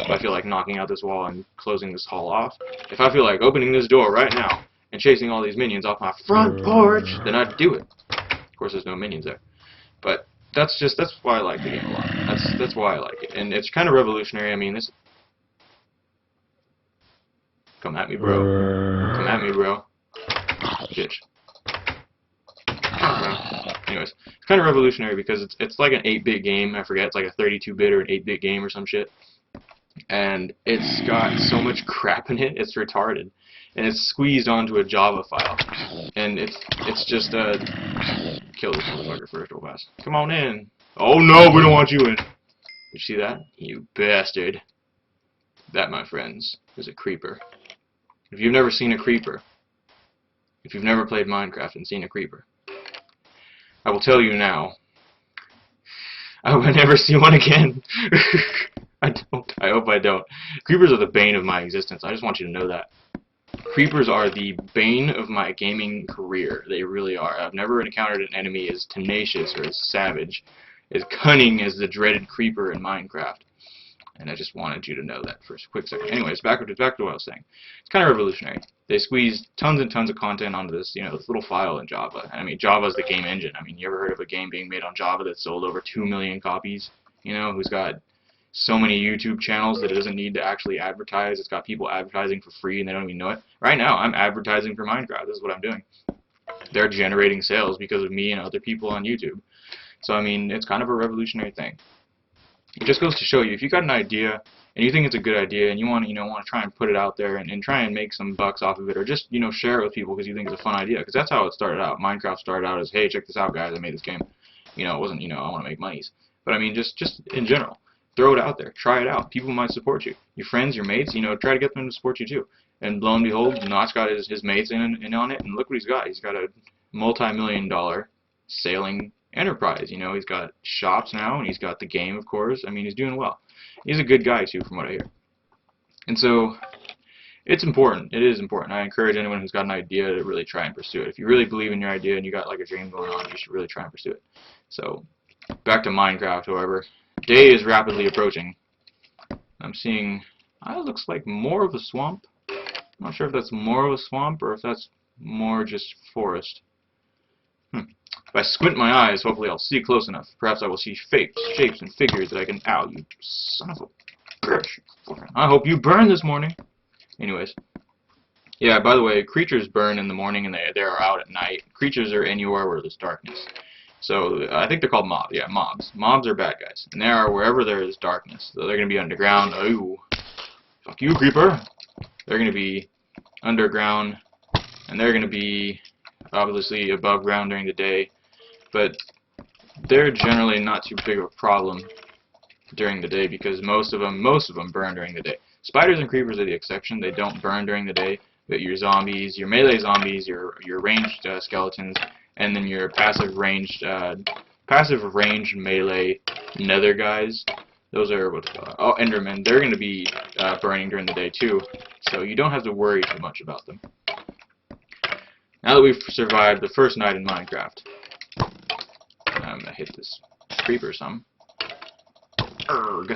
if I feel like knocking out this wall and closing this hall off. If I feel like opening this door right now and chasing all these minions off my front porch, then I'd do it. Of course, there's no minions there. But that's why I like the game a lot. That's why I like it. And it's kind of revolutionary. I mean, this... Come at me, bro. Come at me, bro. Bitch. Anyways, it's kind of revolutionary because it's like an 8-bit game. I forget, it's like a 32-bit or an 8-bit game or some shit. And it's got so much crap in it, it's retarded. And it's squeezed onto a Java file. And it's just kill this motherfucker first real fast. Come on in. Oh no, we don't want you in. Did you see that? You bastard. That, my friends, is a creeper. If you've never seen a creeper, if you've never played Minecraft and seen a creeper, I will tell you now, I will never see one again. I don't. I hope I don't. Creepers are the bane of my existence. I just want you to know that. Creepers are the bane of my gaming career. They really are. I've never encountered an enemy as tenacious or as savage, as cunning as the dreaded creeper in Minecraft. And I just wanted you to know that for a quick second. Anyways, back to what I was saying. It's kind of revolutionary. They squeezed tons and tons of content onto this, this little file in Java. I mean, Java's the game engine. I mean, you ever heard of a game being made on Java that sold over 2 million copies? Who's got so many YouTube channels that it doesn't need to actually advertise. It's got people advertising for free and they don't even know it. Right now, I'm advertising for Minecraft. This is what I'm doing. They're generating sales because of me and other people on YouTube. So, I mean, it's kind of a revolutionary thing. It just goes to show you, if you got an idea and you think it's a good idea and you want to try and put it out there and try and make some bucks off of it, or just share it with people because you think it's a fun idea, because that's how it started out. Minecraft started out as, hey, check this out, guys, I made this game. It wasn't I want to make monies, but I mean just in general, throw it out there, try it out. People might support you. Your friends, your mates, try to get them to support you too. And lo and behold, Notch got his mates in on it, and look what he's got. He's got a multi-million-dollar sailing enterprise. He's got shops now, and he's got the game, of course. I mean, he's doing well. He's a good guy too, from what I hear. And so it's important. It is important. I encourage anyone who's got an idea to really try and pursue it. If you really believe in your idea and you got like a dream going on, you should really try and pursue it. So back to Minecraft, however, day is rapidly approaching. I'm seeing it looks like more of a swamp. I'm not sure if that's more of a swamp or if that's more just forest. If I squint my eyes, hopefully I'll see close enough. Perhaps I will see shapes and figures that I can... Ow, you son of a bitch. I hope you burn this morning. Anyways. Yeah, by the way, creatures burn in the morning and they are out at night. Creatures are anywhere where there's darkness. So, I think they're called mobs. Yeah, mobs. Mobs are bad guys. And they are wherever there is darkness. So they're going to be underground. Ooh. Fuck you, creeper. They're going to be underground. And they're going to be... obviously above ground during the day, but they're generally not too big of a problem during the day because most of them burn during the day. Spiders and creepers are the exception. They don't burn during the day, but your zombies, your melee zombies, your ranged skeletons, and then your passive ranged melee nether guys, those are endermen. They're going to be burning during the day too, so you don't have to worry too much about them. Now that we've survived the first night in Minecraft, I'm gonna hit this creeper some. Erg.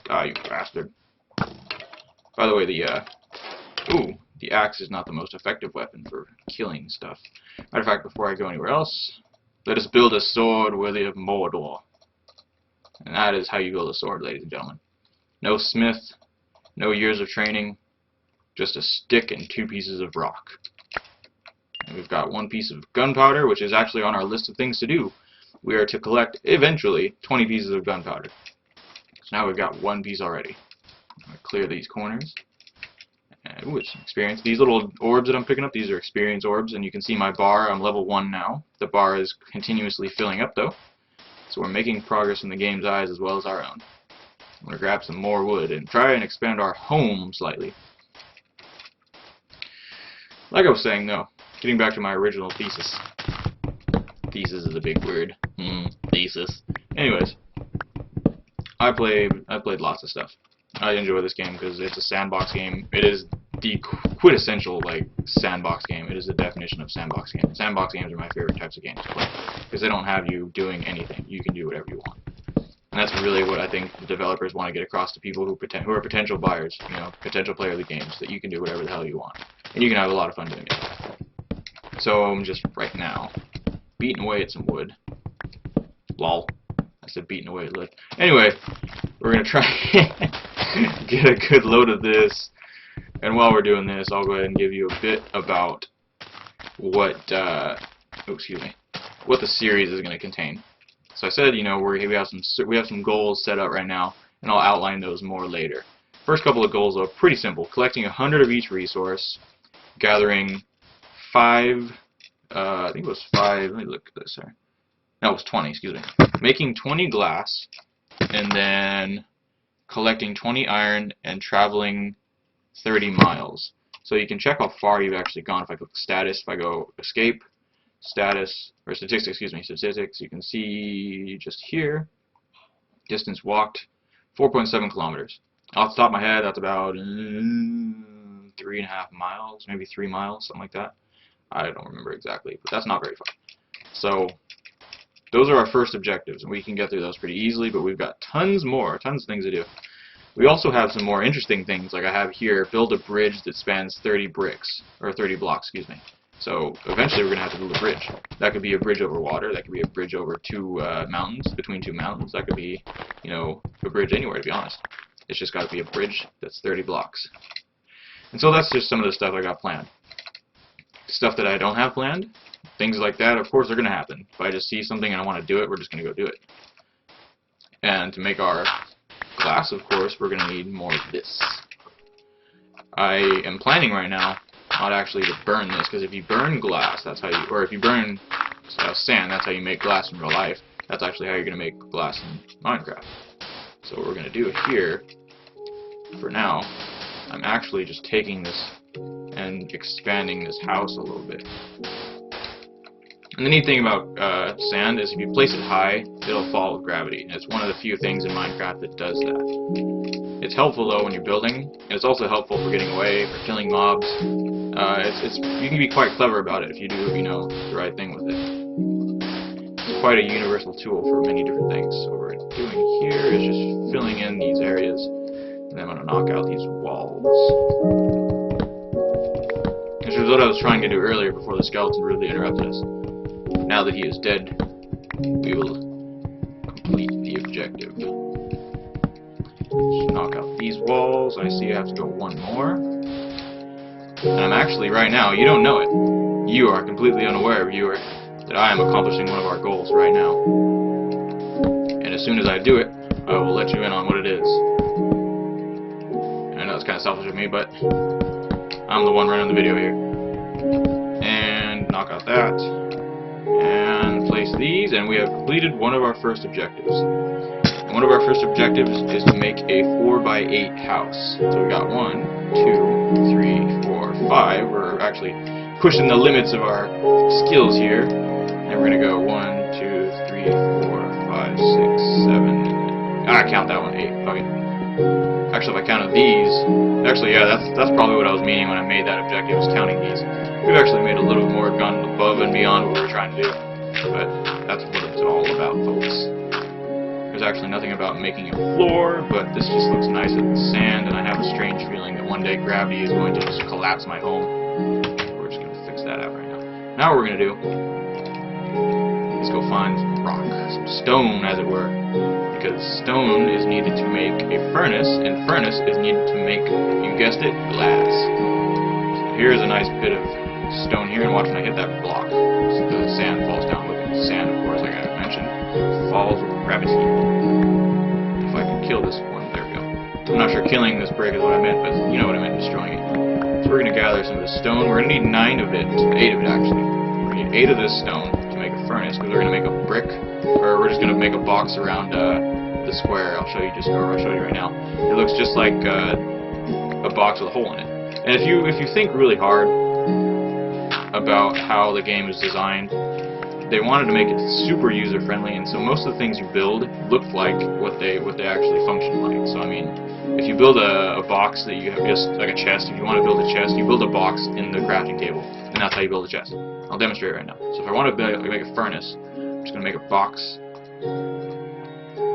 Ah, you bastard. By the way, the axe is not the most effective weapon for killing stuff. Matter of fact, before I go anywhere else, let us build a sword worthy of Mordor. And that is how you build a sword, ladies and gentlemen. No smith, no years of training, just a stick and 2 pieces of rock. And we've got 1 piece of gunpowder, which is actually on our list of things to do. We are to collect, eventually, 20 pieces of gunpowder. So now we've got 1 piece already. I'm going to clear these corners. And, ooh, it's experience. These little orbs that I'm picking up, these are experience orbs, and you can see my bar. I'm level 1 now. The bar is continuously filling up, though. So we're making progress in the game's eyes as well as our own. I'm going to grab some more wood and try and expand our home slightly. Like I was saying, though, getting back to my original thesis. Thesis is a big word. Thesis. Anyways, I played lots of stuff. I enjoy this game because it's a sandbox game. It is the quintessential sandbox game. It is the definition of sandbox game. Sandbox games are my favorite types of games to play because they don't have you doing anything. You can do whatever you want. And that's really what I think the developers want to get across to people who are potential buyers, you know, potential player of the games, that you can do whatever the hell you want. And you can have a lot of fun doing it. So I'm just, right now, beating away at some wood. Lol. I said beating away at wood. Anyway, we're going to try get a good load of this. And while we're doing this, I'll go ahead and give you a bit about what, what the series is going to contain. So I said, you know, we have some goals set up right now, and I'll outline those more later. First couple of goals are pretty simple: collecting 100 of each resource, gathering 5. I think it was 5. Let me look at this. Sorry, no, it was 20. Excuse me. Making 20 glass, and then collecting 20 iron and traveling 30 miles. So you can check how far you've actually gone. If I click status, if I go escape, status, or statistics, excuse me, statistics, you can see just here, distance walked, 4.7 kilometers. Off the top of my head, that's about 3.5 miles, maybe 3 miles, something like that. I don't remember exactly, but that's not very far. So those are our first objectives, and we can get through those pretty easily, but we've got tons of things to do. We also have some more interesting things, like I have here, build a bridge that spans 30 bricks, or 30 blocks, excuse me. So eventually we're going to have to build a bridge. That could be a bridge over water, that could be a bridge over mountains, between 2 mountains, that could be, you know, a bridge anywhere, to be honest. It's just got to be a bridge that's 30 blocks. And so that's just some of the stuff I got planned. Stuff that I don't have planned, things like that, of course, are going to happen. If I just see something and I want to do it, we're just going to go do it. And to make our glass, of course, we're going to need more of this. I am planning right now not actually to burn this, because if you burn glass, that's how you, or if you burn sand, that's how you make glass in real life. That's actually how you're going to make glass in Minecraft. So what we're going to do here, for now, I'm actually just taking this and expanding this house a little bit. And the neat thing about sand is if you place it high, it'll fall with gravity. And it's one of the few things in Minecraft that does that. It's helpful though when you're building, and it's also helpful for getting away, for killing mobs. You can be quite clever about it if you do, you know, the right thing with it. It's quite a universal tool for many different things. So what we're doing here is just filling in these areas, and then I'm going to knock out these walls. Which is what I was trying to do earlier before the skeleton really interrupted us. Now that he is dead, we will complete the objective. Just knock out these walls. I see I have to go one more. And I'm actually, right now, you don't know it. You are completely unaware, viewer, that I am accomplishing one of our goals right now. And as soon as I do it, I will let you in on what it is. I know it's kind of selfish of me, but I'm the one running the video here. And knock out that. And place these, and we have completed one of our first objectives. And one of our first objectives is to make a 4x8 house. So we got 1, 2, 3, 4, 5. We're actually pushing the limits of our skills here. And we're going to go 1, 2, 3, 4, 5, 6, 7. I count that one, 8. Okay. Actually, if I counted these, actually, yeah, that's probably what I was meaning when I made that objective, was counting these. We've actually made a little more, gone above and beyond what we were trying to do. But that's what it's all about, folks. There's actually nothing about making a floor, but this just looks nice with the sand, and I have a strange feeling that one day gravity is going to just collapse my home. We're just going to fix that out right now. Now what we're going to do is go find some rock, some stone, as it were. Because stone is needed to make a furnace, and furnace is needed to make, you guessed it, glass. So here's a nice bit of stone here, and watch when I hit that block. So the sand falls down with it. Sand, of course, like I mentioned, falls with gravity. If I can kill this one, there we go. I'm not sure killing this brick is what I meant, but you know what I meant, destroying it. So we're going to gather some of the stone. We're going to need 9 of it, 8 of it actually. We're going to need 8 of this stone to make a furnace, because we're going to make a brick, or we're just going to make a box around the square. I'll show you right now. It looks just like a box with a hole in it. And if you think really hard about how the game is designed, they wanted to make it super user-friendly, and so most of the things you build look like what they actually function like. So I mean, if you build a box that you have, just like a chest, if you want to build a chest, you build a box in the crafting table, and that's how you build a chest. I'll demonstrate right now. So if I want to make a furnace, I'm just going to make a box,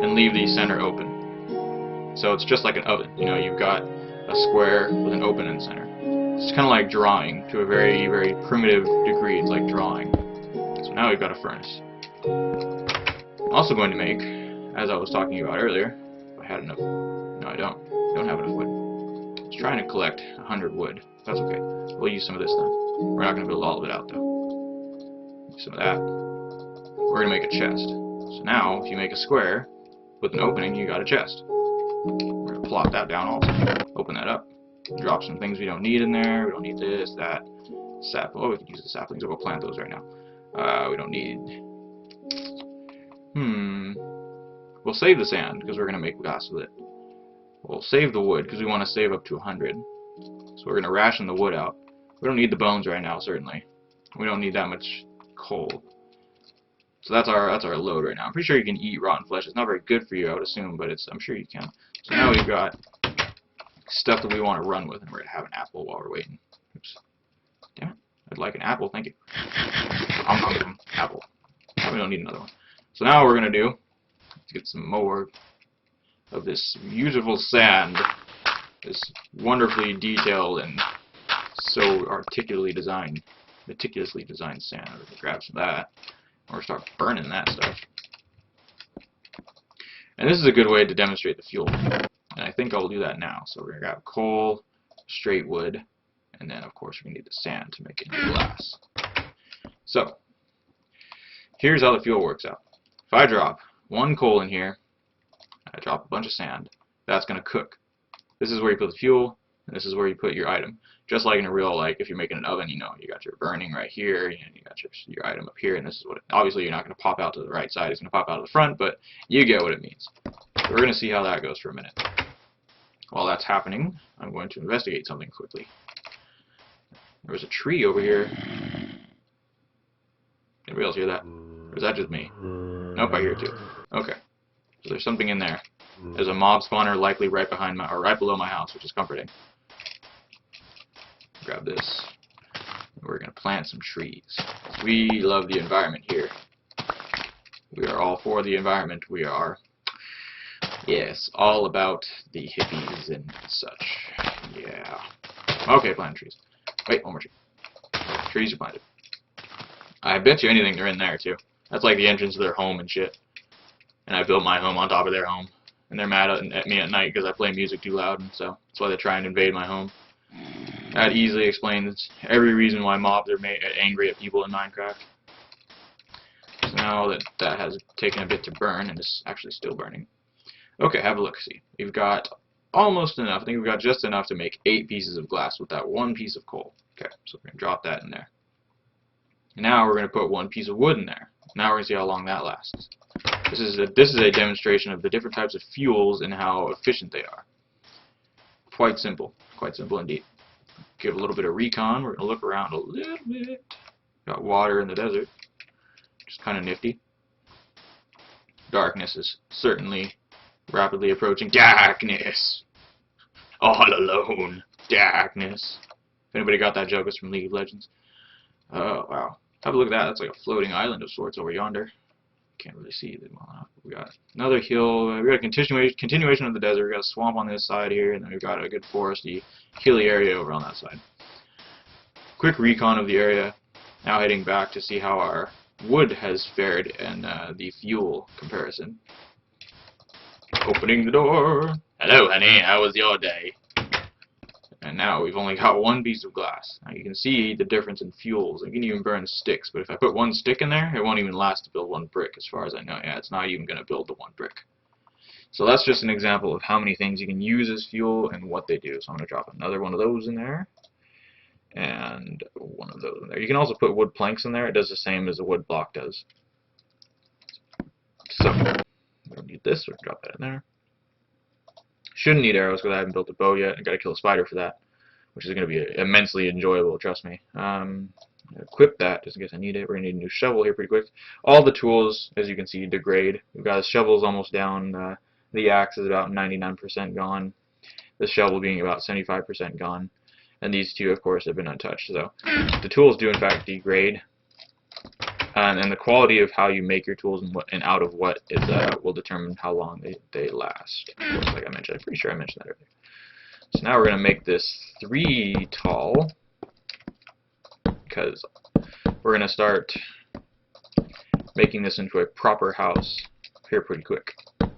and leave the center open. So it's just like an oven. You know, you've got a square with an open in the center. It's kind of like drawing to a very, very primitive degree. It's like drawing. So now we've got a furnace. I'm also going to make, as I was talking about earlier, if I had enough. No, I don't. I don't have enough wood. I was trying to collect 100 wood. That's okay. We'll use some of this then. We're not going to build all of it out though. Use some of that. We're going to make a chest. So now, if you make a square with an opening, you got a chest. We're going to plop that down also. Open that up. Drop some things we don't need in there. We don't need this, that, sap. Oh, we can use the saplings. We'll plant those right now. We don't need. We'll save the sand because we're going to make glass with it. We'll save the wood because we want to save up to 100. So we're going to ration the wood out. We don't need the bones right now, certainly. We don't need that much coal. So that's our load right now. I'm pretty sure you can eat rotten flesh. It's not very good for you, I would assume, but I'm sure you can. So now we've got stuff that we want to run with, and we're going to have an apple while we're waiting. Oops. Damn it. I'd like an apple, thank you. Apple. We don't need another one. So now what we're going to do is get some more of this beautiful sand. This wonderfully detailed and so meticulously designed sand. We're going to grab some of that. Or start burning that stuff. And this is a good way to demonstrate the fuel. And I think I'll do that now. So we're going to grab coal, straight wood, and then of course we're going to need the sand to make it into glass. So, here's how the fuel works out. If I drop one coal in here, I drop a bunch of sand, that's going to cook. This is where you put the fuel, and this is where you put your item. Just like in a real, like if you're making an oven, you know, you got your burning right here, and you got your item up here, and this is what obviously you're not going to pop out to the right side, it's going to pop out to the front, but you get what it means. So we're going to see how that goes for a minute. While that's happening, I'm going to investigate something quickly. There was a tree over here. Anybody else hear that? Or is that just me? Nope, I hear it too. Okay. So there's something in there. There's a mob spawner likely right behind my, or right below my house, which is comforting. Grab this. We're going to plant some trees. We love the environment here. We are all for the environment. We are, yes, all about the hippies and such. Yeah. Okay, plant trees. Wait, one more tree. Trees are planted. I bet you anything they're in there too. That's like the entrance to their home and shit. And I built my home on top of their home. And they're mad at me at night because I play music too loud, and so that's why they try and invade my home. That easily explains every reason why mobs are angry at people in Minecraft. So now that that has taken a bit to burn, and it's actually still burning. Okay, have a look. See, we've got almost enough. I think we've got just enough to make 8 pieces of glass with that one piece of coal. Okay, so we're going to drop that in there. And now we're going to put 1 piece of wood in there. Now we're going to see how long that lasts. This is a demonstration of the different types of fuels and how efficient they are. Quite simple indeed. Give a little bit of recon. We're going to look around a little bit. Got water in the desert, which is kind of nifty. Darkness is certainly rapidly approaching. Darkness! All alone. Darkness. If anybody got that joke, it's from League of Legends. Oh, wow. Have a look at that. That's like a floating island of sorts over yonder. Can't really see it well enough. We got another hill. We got a continuation of the desert. We got a swamp on this side here, and then we've got a good foresty, hilly area over on that side. Quick recon of the area. Now heading back to see how our wood has fared and the fuel comparison. Opening the door. Hello, honey. How was your day? And now we've only got 1 piece of glass. Now you can see the difference in fuels. You can even burn sticks, but if I put 1 stick in there, it won't even last to build 1 brick, as far as I know. Yeah, it's not even going to build the 1 brick. So that's just an example of how many things you can use as fuel and what they do. So I'm going to drop another one of those in there, and 1 of those in there. You can also put wood planks in there. It does the same as a wood block does. So we don't need this. We'll drop that in there. Shouldn't need arrows because I haven't built a bow yet. I got to kill a spider for that, which is going to be immensely enjoyable. Trust me. Equip that just in case I need it. We're going to need a new shovel here pretty quick. All the tools, as you can see, degrade. We've got the shovels almost down. The axe is about 99% gone. The shovel being about 75% gone. And these two, of course, have been untouched. So the tools do in fact degrade. And the quality of how you make your tools and what and out of what is will determine how long they last. Like I mentioned, I'm pretty sure I mentioned that earlier. So now we're going to make this 3 tall, because we're going to start making this into a proper house here pretty quick. So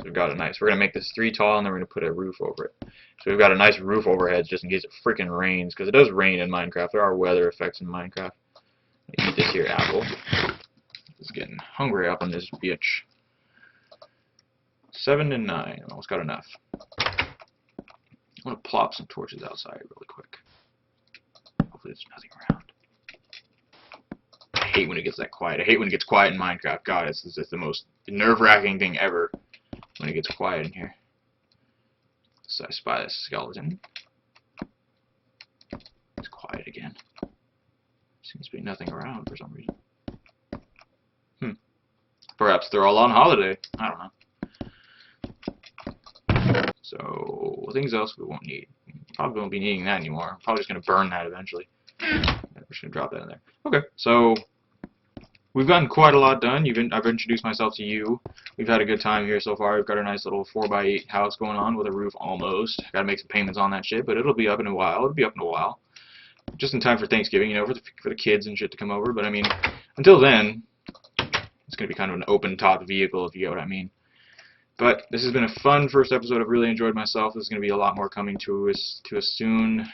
we've got a nice. We're going to make this 3 tall, and then we're going to put a roof over it. So we've got a nice roof overhead just in case it freaking rains, because it does rain in Minecraft. There are weather effects in Minecraft. Eat this here apple. It's getting hungry up on this bitch. 7 to 9. Almost got enough. I'm going to plop some torches outside really quick. Hopefully there's nothing around. I hate when it gets that quiet. I hate when it gets quiet in Minecraft. God, it's the most nerve-wracking thing ever when it gets quiet in here. So I spy this skeleton. It's quiet again. Seems to be nothing around for some reason. Perhaps they're all on holiday. I don't know. So, things else we won't need. Probably won't be needing that anymore. I'm probably just going to burn that eventually. We're just going to drop that in there. Okay, so we've gotten quite a lot done. I've introduced myself to you. We've had a good time here so far. We've got a nice little 4x8 house going on with a roof almost. Got to make some payments on that shit, but it'll be up in a while. It'll be up in a while. Just in time for Thanksgiving, you know, for the kids and shit to come over. But I mean, until then, it's going to be kind of an open-top vehicle, if you get what I mean. But this has been a fun first episode. I've really enjoyed myself. There's going to be a lot more coming to us soon.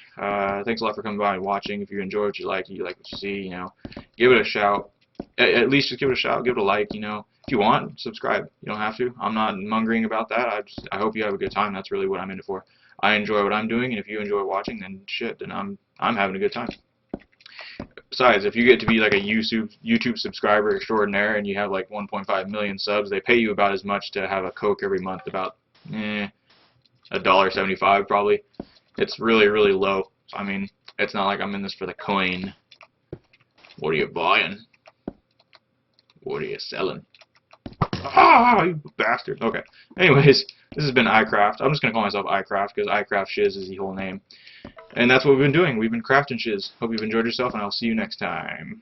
Thanks a lot for coming by and watching. If you enjoy what you like what you see, you know, give it a shout. At least just give it a shout. Give it a like, you know. If you want, subscribe. You don't have to. I'm not mongering about that. I hope you have a good time. That's really what I'm in it for. I enjoy what I'm doing, and if you enjoy watching, then shit, then I'm having a good time. Besides, if you get to be like a YouTube subscriber extraordinaire and you have like 1.5 million subs, they pay you about as much to have a Coke every month, about $1.75 probably. It's really, really low. So, I mean, it's not like I'm in this for the coin. What are you buying? What are you selling? Ah, you bastard. Okay. Anyways, this has been iCraft. I'm just going to call myself iCraft because iCraft Shiz is the whole name. And that's what we've been doing. We've been crafting shiz. Hope you've enjoyed yourself, and I'll see you next time.